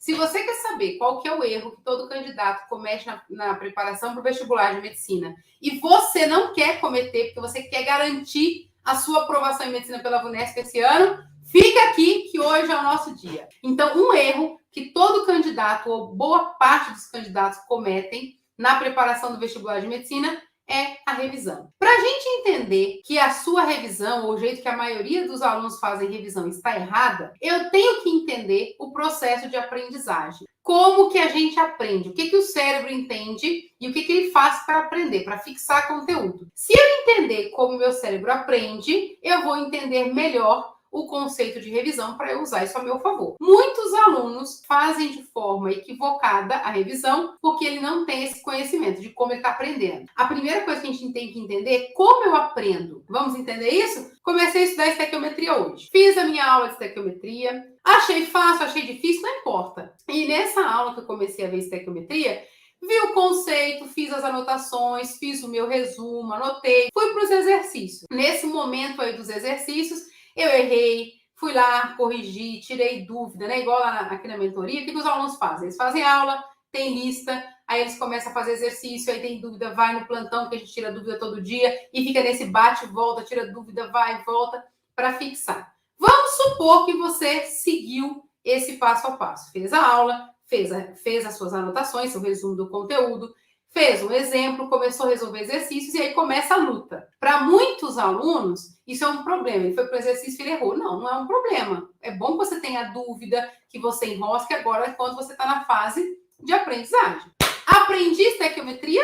Se você quer saber qual que é o erro que todo candidato comete na preparação para o vestibular de medicina e você não quer cometer, porque você quer garantir a sua aprovação em medicina pela VUNESP esse ano, fica aqui que hoje é o nosso dia. Então, um erro que todo candidato ou boa parte dos candidatos cometem na preparação do vestibular de medicina é a revisão. Para a gente entender que a sua revisão, ou o jeito que a maioria dos alunos fazem revisão está errada, eu tenho que entender o processo de aprendizagem. Como que a gente aprende? O que o cérebro entende e o que ele faz para aprender, para fixar conteúdo. Se eu entender como o meu cérebro aprende, eu vou entender melhor o conceito de revisão para eu usar isso a meu favor. Muitos alunos fazem de forma equivocada a revisão porque ele não tem esse conhecimento de como ele está aprendendo. A primeira coisa que a gente tem que entender é como eu aprendo. Vamos entender isso? Comecei a estudar estequiometria hoje. Fiz a minha aula de estequiometria. Achei fácil, achei difícil, não importa. E nessa aula que eu comecei a ver estequiometria, vi o conceito, fiz as anotações, fiz o meu resumo, anotei, fui para os exercícios. Nesse momento aí dos exercícios, eu errei, fui lá, corrigi, tirei dúvida, né? Igual lá aqui na mentoria, o que os alunos fazem? Eles fazem aula, tem lista, aí eles começam a fazer exercício, aí tem dúvida, vai no plantão, que a gente tira dúvida todo dia, e fica nesse bate e volta, tira dúvida, vai e volta, para fixar. Vamos supor que você seguiu esse passo a passo. Fez a aula, fez as suas anotações, o resumo do conteúdo, fez um exemplo, começou a resolver exercícios e aí começa a luta. Para muitos alunos, isso é um problema. Ele foi para o exercício e ele errou. Não, não é um problema. É bom que você tenha dúvida, que você enrosque agora quando você está na fase de aprendizagem. Aprendi estequiometria?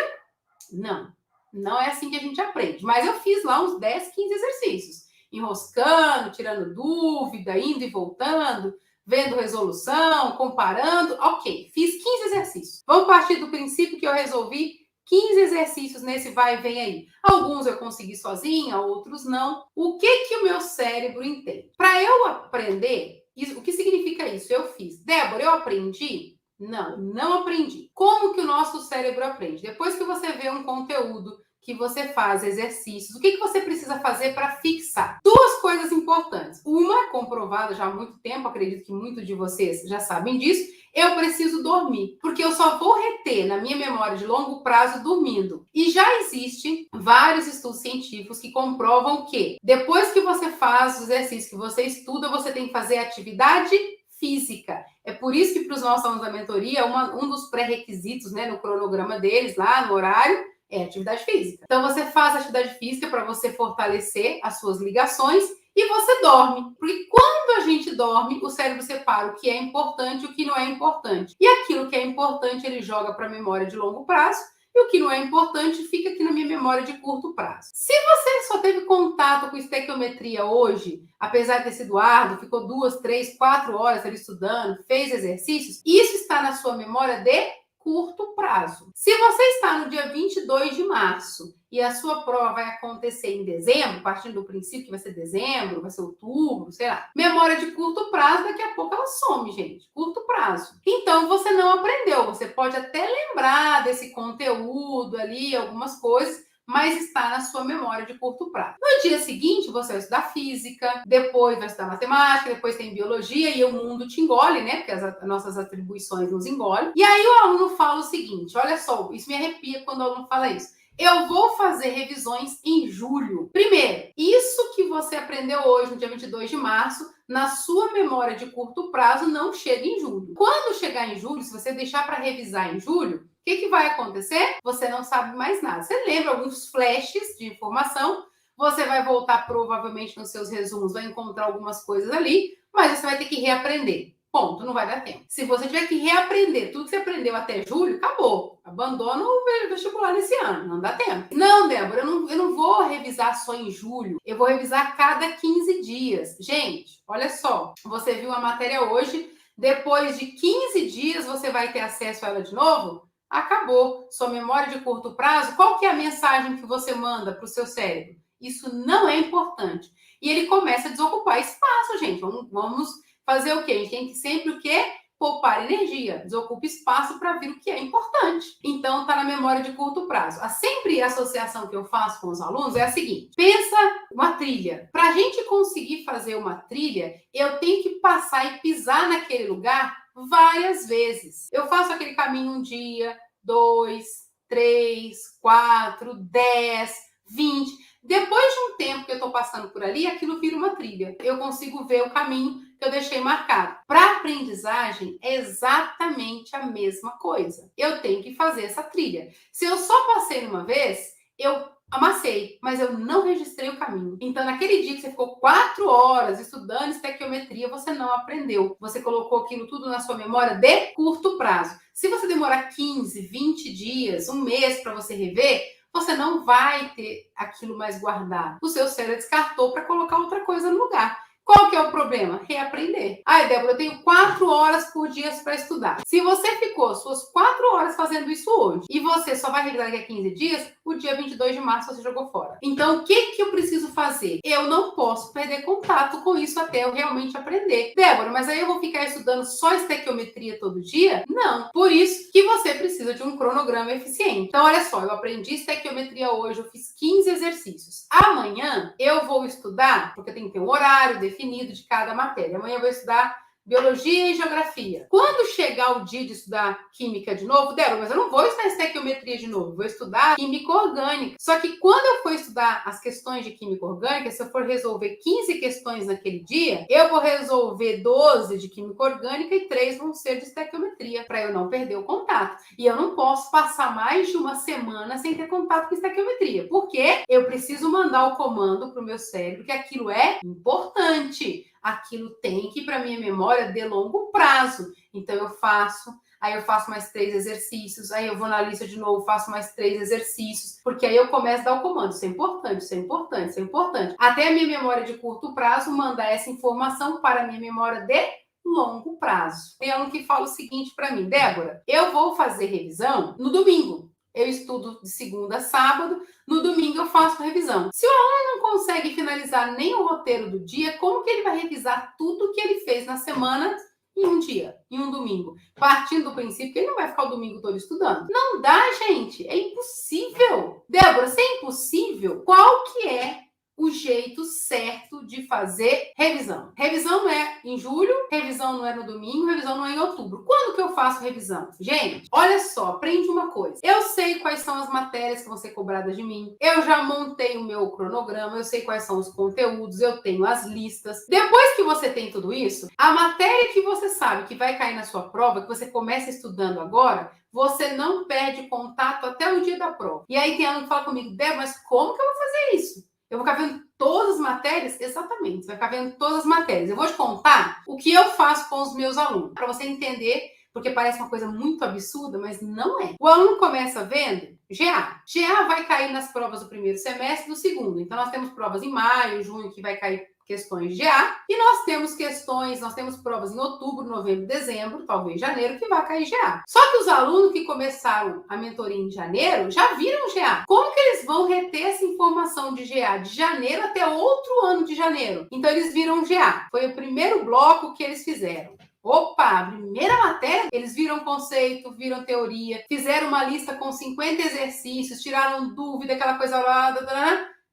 Não. Não é assim que a gente aprende. Mas eu fiz lá uns 10, 15 exercícios. Enroscando, tirando dúvida, indo e voltando, vendo resolução, comparando. Ok, fiz 15 exercícios. Vamos partir do princípio que eu resolvi 15 exercícios nesse vai e vem aí. Alguns eu consegui sozinha, outros não. O que o meu cérebro entende? Para eu aprender, o que significa isso? Eu fiz. Débora, eu aprendi? Não, não aprendi. Como que o nosso cérebro aprende? Depois que você vê um conteúdo, que você faz exercícios, o que você precisa fazer para fixar? Duas coisas importantes. Uma, comprovada já há muito tempo, acredito que muitos de vocês já sabem disso, eu preciso dormir, porque eu só vou reter na minha memória de longo prazo dormindo. E já existem vários estudos científicos que comprovam que depois que você faz os exercícios, que você estuda, você tem que fazer atividade física. É por isso que para os nossos alunos da mentoria, um dos pré-requisitos, né, no cronograma deles, lá no horário, é atividade física. Então, você faz atividade física para você fortalecer as suas ligações e você dorme. Porque quando a gente dorme, o cérebro separa o que é importante e o que não é importante. E aquilo que é importante, ele joga para a memória de longo prazo e o que não é importante fica aqui na minha memória de curto prazo. Se você só teve contato com estequiometria hoje, apesar de ter sido árduo, ficou 2, 3, 4 horas ali estudando, fez exercícios, isso está na sua memória de curto prazo. Se você está no dia 22 de março e a sua prova vai acontecer em dezembro, partindo do princípio que vai ser dezembro, vai ser outubro, sei lá. Memória de curto prazo, daqui a pouco ela some, gente. Curto prazo. Então, você não aprendeu. Você pode até lembrar desse conteúdo ali, algumas coisas, mas está na sua memória de curto prazo. No dia seguinte, você vai estudar física, depois vai estudar matemática, depois tem biologia e o mundo te engole, né? Porque as nossas atribuições nos engolem. E aí o aluno fala o seguinte, olha só, isso me arrepia quando o aluno fala isso. Eu vou fazer revisões em julho. Primeiro, isso que você aprendeu hoje, no dia 22 de março, na sua memória de curto prazo, não chega em julho. Quando chegar em julho, se você deixar para revisar em julho, o que vai acontecer? Você não sabe mais nada. Você lembra alguns flashes de informação, você vai voltar provavelmente nos seus resumos, vai encontrar algumas coisas ali, mas você vai ter que reaprender. Ponto, não vai dar tempo. Se você tiver que reaprender tudo que você aprendeu até julho, acabou. Abandona o vestibular nesse ano, não dá tempo. Não, Débora, eu não vou revisar só em julho, eu vou revisar a cada 15 dias. Gente, olha só, você viu a matéria hoje, depois de 15 dias você vai ter acesso a ela de novo? Acabou. Sua memória de curto prazo, qual que é a mensagem que você manda para o seu cérebro? Isso não é importante. E ele começa a desocupar espaço, gente. Vamos fazer o quê? A gente tem que sempre o quê? Poupar energia. Desocupa espaço para vir o que é importante. Então, está na memória de curto prazo. Sempre a associação que eu faço com os alunos é a seguinte. Pensa uma trilha. Para a gente conseguir fazer uma trilha, eu tenho que passar e pisar naquele lugar várias vezes. Eu faço aquele caminho um dia, 2, 3, 4, 10, 20. Depois de um tempo que eu estou passando por ali, aquilo vira uma trilha. Eu consigo ver o caminho que eu deixei marcado. Para aprendizagem, é exatamente a mesma coisa. Eu tenho que fazer essa trilha. Se eu só passei uma vez, eu amassei, mas eu não registrei o caminho. Então, naquele dia que você ficou 4 horas estudando estequiometria, você não aprendeu. Você colocou aquilo tudo na sua memória de curto prazo. Se você demorar 15, 20 dias, um mês para você rever, você não vai ter aquilo mais guardado. O seu cérebro descartou para colocar outra coisa no lugar. Qual que é o problema? Reaprender. Ai, Débora, eu tenho 4 horas por dia para estudar. Se você ficou suas 4 horas fazendo isso hoje e você só vai revisar daqui a 15 dias, o dia 22 de março você jogou fora. Então, o que eu preciso fazer? Eu não posso perder contato com isso até eu realmente aprender. Débora, mas aí eu vou ficar estudando só estequiometria todo dia? Não. Por isso que você precisa de um cronograma eficiente. Então, olha só, eu aprendi estequiometria hoje, eu fiz 15 exercícios. Amanhã eu vou estudar, porque tem que ter um horário definido de cada matéria. Amanhã eu vou estudar biologia e geografia. Quando chegar o dia de estudar química de novo, Débora, mas eu não vou estudar estequiometria de novo, vou estudar química orgânica. Só que quando eu for estudar as questões de química orgânica, se eu for resolver 15 questões naquele dia, eu vou resolver 12 de química orgânica e 3 vão ser de estequiometria, para eu não perder o contato. E eu não posso passar mais de uma semana sem ter contato com estequiometria, porque eu preciso mandar o comando para o meu cérebro que aquilo é importante. Aquilo tem que ir para minha memória de longo prazo. Então, eu faço, aí eu faço mais 3 exercícios, aí eu vou na lista de novo, faço mais 3 exercícios, porque aí eu começo a dar o comando. Isso é importante, isso é importante, isso é importante. Até a minha memória de curto prazo mandar essa informação para a minha memória de longo prazo. Tem aluno que fala o seguinte para mim, Débora, eu vou fazer revisão no domingo. Eu estudo de segunda a sábado, no domingo eu faço revisão. Se o aluno não consegue finalizar nem o roteiro do dia, como que ele vai revisar tudo que ele fez na semana em um dia, em um domingo? Partindo do princípio que ele não vai ficar o domingo todo estudando. Não dá, gente, é impossível. Débora, se é impossível, qual que é o jeito certo de fazer revisão? Revisão não é em julho, revisão não é no domingo, revisão não é em outubro. Quando que eu faço revisão? Gente, olha só, aprende uma coisa. Eu sei quais são as matérias que vão ser cobradas de mim. Eu já montei o meu cronograma, eu sei quais são os conteúdos, eu tenho as listas. Depois que você tem tudo isso, a matéria que você sabe que vai cair na sua prova, que você começa estudando agora, você não perde contato até o dia da prova. E aí tem aluno que fala comigo, Débora, mas como que eu vou fazer isso? Eu vou ficar vendo todas as matérias? Exatamente, você vai ficar vendo todas as matérias. Eu vou te contar o que eu faço com os meus alunos, para você entender, porque parece uma coisa muito absurda, mas não é. O aluno começa vendo GA. GA vai cair nas provas do primeiro semestre e do segundo. Então, nós temos provas em maio, junho, que vai cair questões de GA, e nós temos provas em outubro, novembro, dezembro, talvez janeiro, que vai cair GA. Só que os alunos que começaram a mentoria em janeiro já viram GA. Como que eles vão reter essa informação de GA de janeiro até outro ano de janeiro? Então, eles viram GA. Foi o primeiro bloco que eles fizeram. Opa, a primeira matéria, eles viram conceito, viram teoria, fizeram uma lista com 50 exercícios, tiraram dúvida, aquela coisa lá,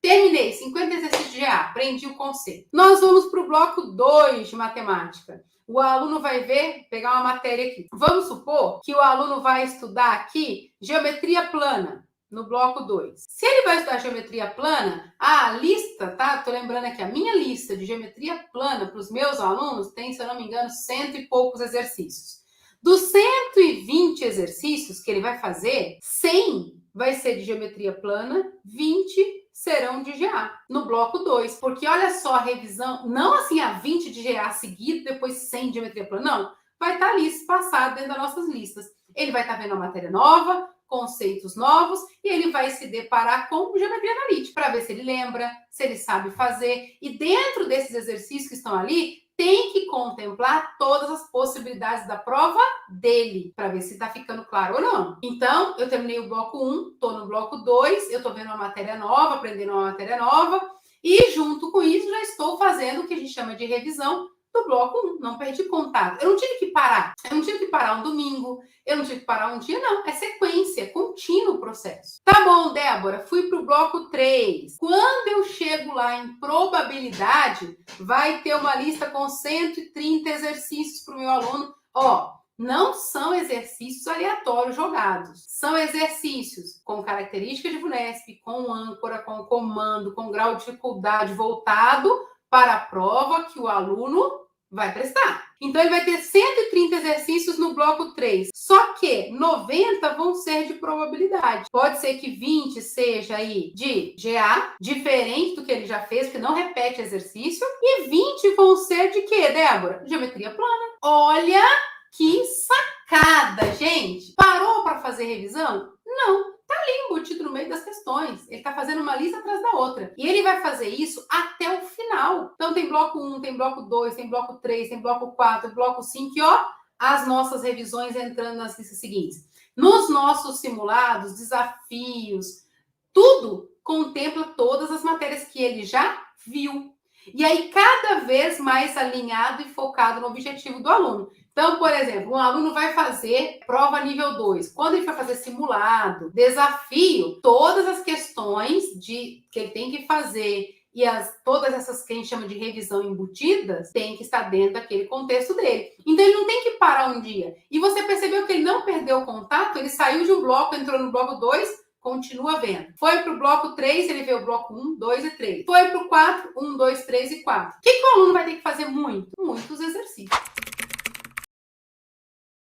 terminei, 50 exercícios de GA, aprendi o conceito. Nós vamos para o bloco 2 de matemática. O aluno vai pegar uma matéria aqui. Vamos supor que o aluno vai estudar aqui geometria plana, no bloco 2. Se ele vai estudar geometria plana, a lista, tá? Tô lembrando aqui, a minha lista de geometria plana para os meus alunos tem, se eu não me engano, 100 e poucos exercícios. Dos 120 exercícios que ele vai fazer, 100 vai ser de geometria plana, 20 serão de GA, no bloco 2. Porque olha só a revisão, não assim a 20 de GA seguido, depois 100 de geometria plana, não. Vai estar ali espaçado dentro das nossas listas. Ele vai estar vendo a matéria nova, conceitos novos, e ele vai se deparar com geometria analítica, para ver se ele lembra, se ele sabe fazer. E dentro desses exercícios que estão ali, tem que contemplar todas as possibilidades da prova dele, para ver se está ficando claro ou não. Então, eu terminei o bloco 1, estou no bloco 2, eu estou vendo uma matéria nova, aprendendo uma matéria nova, e junto com isso já estou fazendo o que a gente chama de revisão do bloco 1, não perdi contato. Eu não tive que parar. Eu não tive que parar um domingo, eu não tive que parar um dia, não. É sequência, é contínuo o processo. Tá bom, Débora, fui para o bloco 3. Quando eu chego lá em probabilidade, vai ter uma lista com 130 exercícios para o meu aluno Ó, não são exercícios aleatórios jogados. São exercícios com características de VUNESP, com âncora, com comando, com grau de dificuldade voltado para a prova que o aluno vai prestar. Então, ele vai ter 130 exercícios no bloco 3. Só que 90 vão ser de probabilidade. Pode ser que 20 seja aí de GA, diferente do que ele já fez, que não repete exercício. E 20 vão ser de quê, Débora? Geometria plana. Olha que sacada, gente! Parou para fazer revisão? Não. Tá ali embutido no meio das questões. Ele tá fazendo uma lista atrás da outra. E ele vai fazer isso até o final. Então tem bloco 1, tem bloco 2, tem bloco 3, tem bloco 4, bloco 5 e ó, as nossas revisões entrando nas listas seguintes. Nos nossos simulados, desafios, tudo contempla todas as matérias que ele já viu. E aí, cada vez mais alinhado e focado no objetivo do aluno. Então, por exemplo, um aluno vai fazer prova nível 2. Quando ele for fazer simulado, desafio, todas as questões que ele tem que fazer e todas essas que a gente chama de revisão embutidas, tem que estar dentro daquele contexto dele. Então, ele não tem que parar um dia. E você percebeu que ele não perdeu o contato? Ele saiu de um bloco, entrou no bloco 2, continua vendo. Foi para o bloco 3, ele vê o bloco 1, 2 e 3. Foi para o 4, 1, 2, 3 e 4. O que o aluno vai ter que fazer muito? Muitos exercícios.